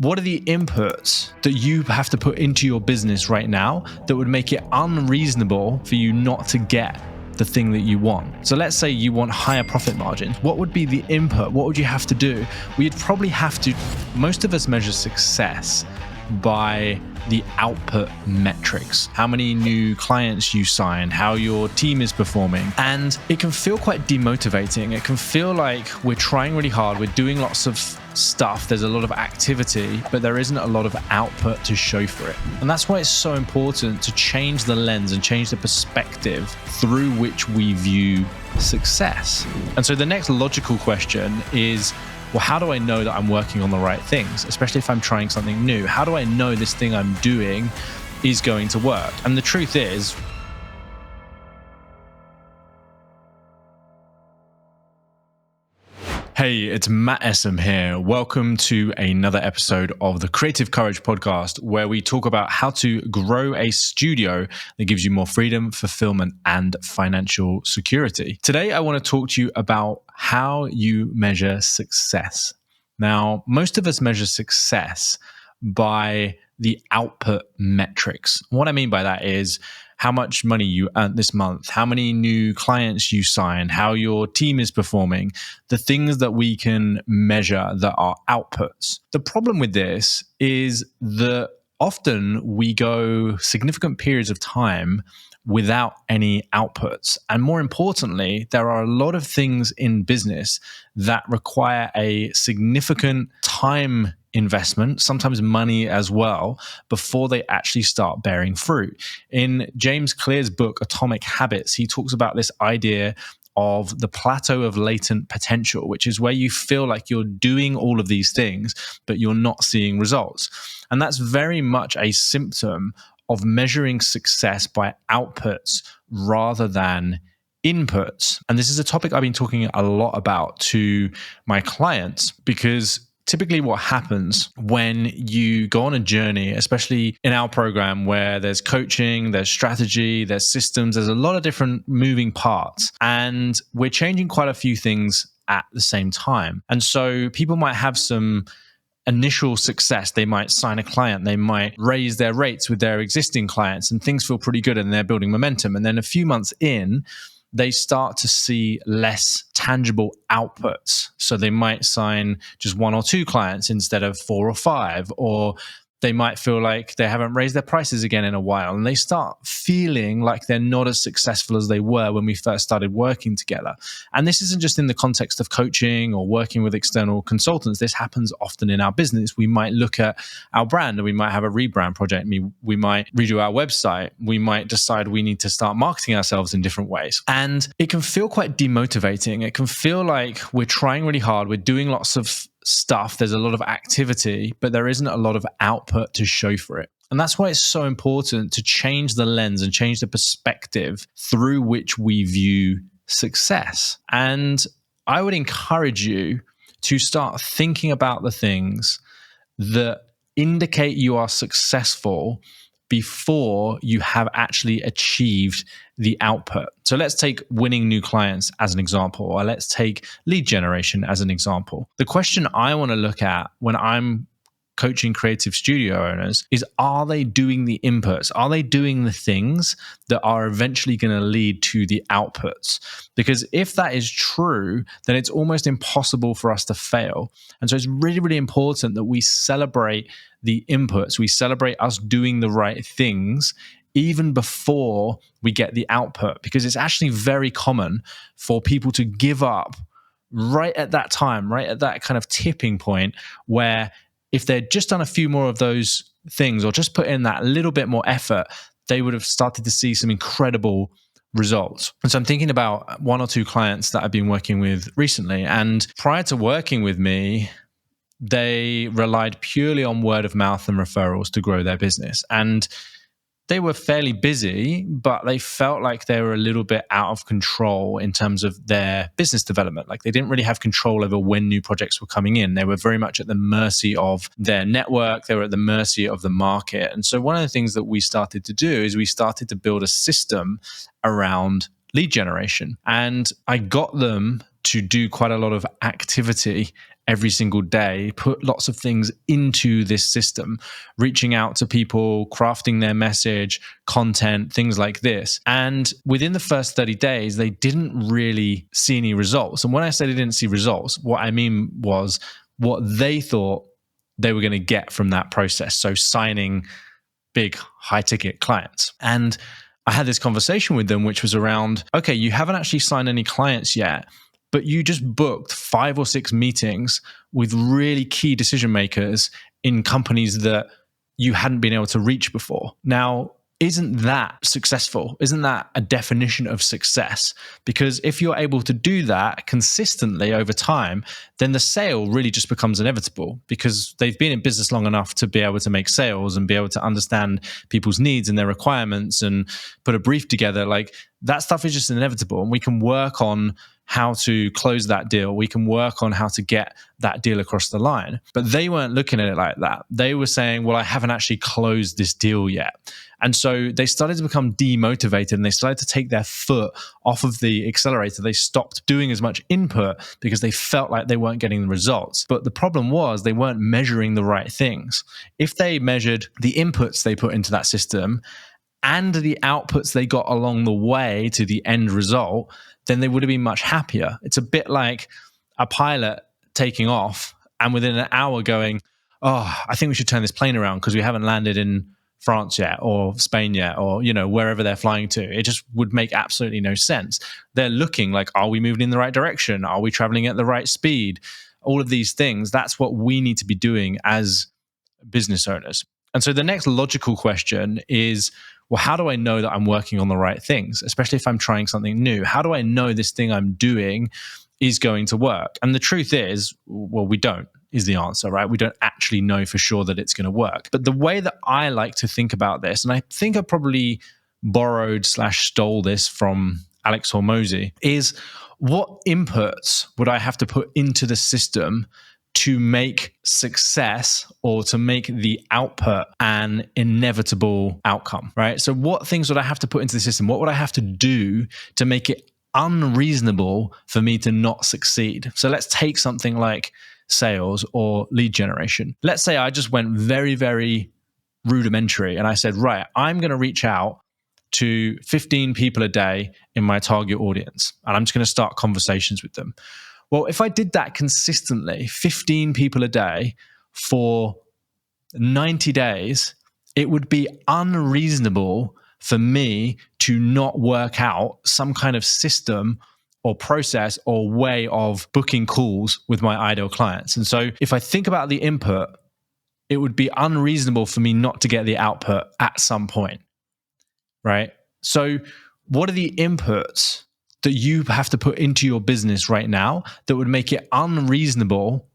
What are the inputs that you have to put into your business right now that would make it unreasonable for you not to get the thing that you want? So let's say you want higher profit margins. What would be the input? What would you have to do? We'd probably have to, most of us measure success by the output metrics, how many new clients you sign, how your team is performing. And it can feel quite demotivating. It can feel like we're trying really hard, we're doing lots of stuff, there's a lot of activity, but there isn't a lot of output to show for it. And that's why it's so important to change the lens and change the perspective through which we view success. And so the next logical question is, well, how do I know that I'm working on the right things, especially if I'm trying something new? How do I know this thing I'm doing is going to work? And the truth is, hey, it's Matt Essam here. Welcome to another episode of the Creative Courage podcast, where we talk about how to grow a studio that gives you more freedom, fulfillment, and financial security. Today, I want to talk to you about how you measure success. Now, most of us measure success by the output metrics. What I mean by that is how much money you earned this month, how many new clients you signed, how your team is performing, the things that we can measure that are outputs. The problem with this is that often we go significant periods of time without any outputs. And more importantly, there are a lot of things in business that require a significant time investment, sometimes money as well, before they actually start bearing fruit. In James Clear's book, Atomic Habits, he talks about this idea of the plateau of latent potential, which is where you feel like you're doing all of these things, but you're not seeing results. And that's very much a symptom of measuring success by outputs rather than inputs. And this is a topic I've been talking a lot about to my clients, because typically what happens when you go on a journey, especially in our program where there's coaching, there's strategy, there's systems, there's a lot of different moving parts, and we're changing quite a few things at the same time. And so people might have some initial success. They might sign a client, they might raise their rates with their existing clients, and things feel pretty good and they're building momentum. And then a few months in, they start to see less tangible outputs. So they might sign just one or two clients instead of 4 or 5, or they might feel like they haven't raised their prices again in a while, and they start feeling like they're not as successful as they were when we first started working together. And this isn't just in the context of coaching or working with external consultants. This happens often in our business. We might look at our brand and we might have a rebrand project. We might redo our website. We might decide we need to start marketing ourselves in different ways. And it can feel quite demotivating. It can feel like we're trying really hard. We're doing lots of stuff, there's a lot of activity, but there isn't a lot of output to show for it. And that's why it's so important to change the lens and change the perspective through which we view success. And I would encourage you to start thinking about the things that indicate you are successful before you have actually achieved the output. So let's take winning new clients as an example, or let's take lead generation as an example. The question I want to look at when I'm coaching creative studio owners is, are they doing the inputs? Are they doing the things that are eventually going to lead to the outputs? Because if that is true, then it's almost impossible for us to fail. And so it's really, really important that we celebrate the inputs. We celebrate us doing the right things even before we get the output, because it's actually very common for people to give up right at that time, right at that kind of tipping point, where if they'd just done a few more of those things or just put in that little bit more effort, they would have started to see some incredible results. And so I'm thinking about 1 or 2 clients that I've been working with recently. And prior to working with me, they relied purely on word of mouth and referrals to grow their business. And they were fairly busy, but they felt like they were a little bit out of control in terms of their business development. Like they didn't really have control over when new projects were coming in. They were very much at the mercy of their network. They were at the mercy of the market. And so one of the things that we started to do is we started to build a system around lead generation. And I got them to do quite a lot of activity every single day, put lots of things into this system, reaching out to people, crafting their message, content, things like this. And within the first 30 days, they didn't really see any results. And when I say they didn't see results, what I mean was what they thought they were going to get from that process. So signing big high ticket clients. And I had this conversation with them, which was around, okay, you haven't actually signed any clients yet, but you just booked 5 or 6 meetings with really key decision makers in companies that you hadn't been able to reach before. Now, isn't that successful? Isn't that a definition of success? Because if you're able to do that consistently over time, then the sale really just becomes inevitable, because they've been in business long enough to be able to make sales and be able to understand people's needs and their requirements and put a brief together. Like, that stuff is just inevitable, and we can work on how to close that deal. We can work on how to get that deal across the line. But they weren't looking at it like that. They were saying, well, I haven't actually closed this deal yet. And so they started to become demotivated, and they started to take their foot off of the accelerator. They stopped doing as much input because they felt like they weren't getting the results. But the problem was they weren't measuring the right things. If they measured the inputs they put into that system and the outputs they got along the way to the end result, then they would have been much happier. It's a bit like a pilot taking off and within an hour going, oh, I think we should turn this plane around because we haven't landed in France yet, or Spain yet, or, wherever they're flying to. It just would make absolutely no sense. They're looking like, are we moving in the right direction? Are we traveling at the right speed? All of these things, that's what we need to be doing as business owners. And so the next logical question is, well, how do I know that I'm working on the right things, especially if I'm trying something new? How do I know this thing I'm doing is going to work? And the truth is, well, we don't, is the answer, right? We don't actually know for sure that it's going to work. But the way that I like to think about this, and I think I probably borrowed/stole this from Alex Hormozy, is what inputs would I have to put into the system to make success, or to make the output an inevitable outcome, right? So what things would I have to put into the system? What would I have to do to make it unreasonable for me to not succeed? So let's take something like sales or lead generation. Let's say I just went very, very rudimentary and I said, right, I'm going to reach out to 15 people a day in my target audience, and I'm just going to start conversations with them. Well, if I did that consistently, 15 people a day for 90 days, it would be unreasonable for me to not work out some kind of system or process or way of booking calls with my ideal clients. And so if I think about the input, it would be unreasonable for me not to get the output at some point, right? So what are the inputs that you have to put into your business right now that would make it unreasonable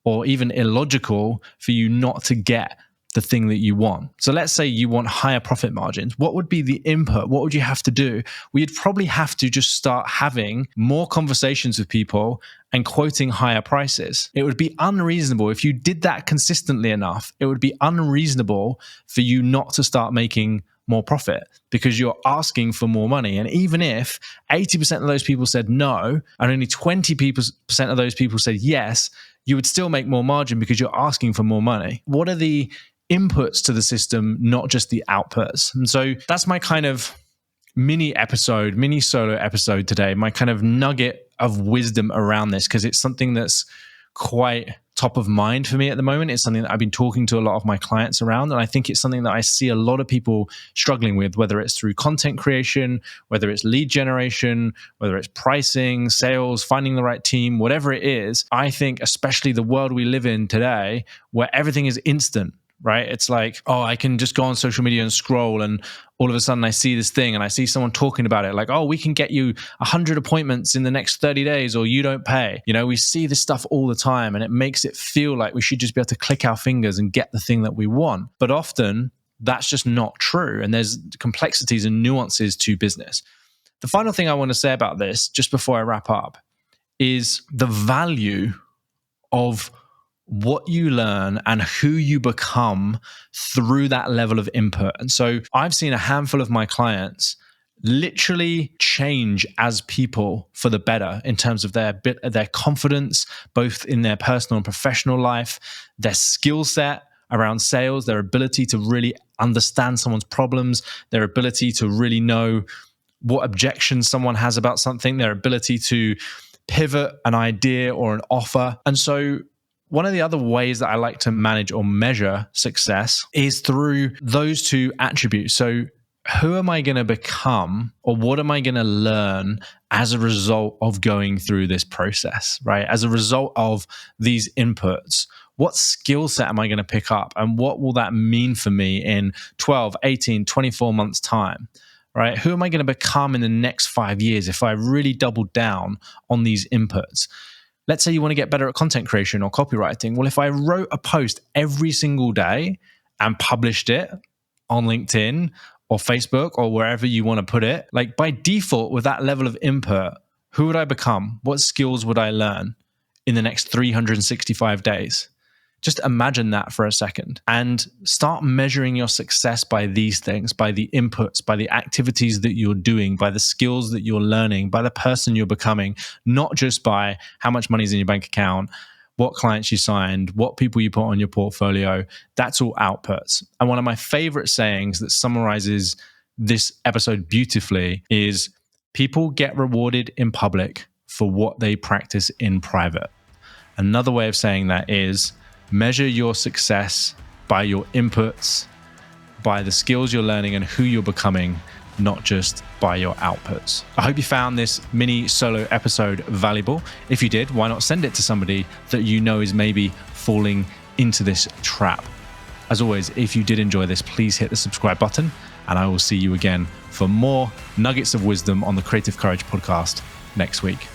or even illogical for you not to get the thing that you want? So let's say you want higher profit margins. What would be the input? What would you have to do? Well, you'd probably have to just start having more conversations with people and quoting higher prices. It would be unreasonable if you did that consistently enough. It would be unreasonable for you not to start making more profit because you're asking for more money. And even if 80% of those people said no and only 20% of those people said yes, you would still make more margin because you're asking for more money. What are the inputs to the system, not just the outputs? And so that's my kind of mini solo episode today, my kind of nugget of wisdom around this, because it's something that's quite top of mind for me at the moment. It's something that I've been talking to a lot of my clients around. And I think it's something that I see a lot of people struggling with, whether it's through content creation, whether it's lead generation, whether it's pricing, sales, finding the right team, whatever it is. I think especially the world we live in today, where everything is instant, right? It's like, oh, I can just go on social media and scroll, and all of a sudden I see this thing and I see someone talking about it like, oh, we can get you 100 appointments in the next 30 days or you don't pay. We see this stuff all the time, and it makes it feel like we should just be able to click our fingers and get the thing that we want. But often that's just not true. And there's complexities and nuances to business. The final thing I want to say about this, just before I wrap up, is the value of what you learn and who you become through that level of input. And so I've seen a handful of my clients literally change as people for the better in terms of their confidence, both in their personal and professional life, their skill set around sales, their ability to really understand someone's problems, their ability to really know what objections someone has about something, their ability to pivot an idea or an offer. And so one of the other ways that I like to manage or measure success is through those two attributes. So who am I going to become, or what am I going to learn as a result of going through this process, right? As a result of these inputs, what skill set am I going to pick up, and what will that mean for me in 12, 18, 24 months time, right? Who am I going to become in the next 5 years if I really double down on these inputs? Let's say you want to get better at content creation or copywriting. Well, if I wrote a post every single day and published it on LinkedIn or Facebook or wherever you want to put it, like by default with that level of input, who would I become? What skills would I learn in the next 365 days? Just imagine that for a second and start measuring your success by these things, by the inputs, by the activities that you're doing, by the skills that you're learning, by the person you're becoming, not just by how much money is in your bank account, what clients you signed, what people you put on your portfolio. That's all outputs. And one of my favorite sayings that summarizes this episode beautifully is people get rewarded in public for what they practice in private. Another way of saying that is measure your success by your inputs, by the skills you're learning and who you're becoming, not just by your outputs. I hope you found this mini solo episode valuable. If you did, why not send it to somebody that you know is maybe falling into this trap? As always, if you did enjoy this, please hit the subscribe button, and I will see you again for more nuggets of wisdom on the Creative Courage podcast next week.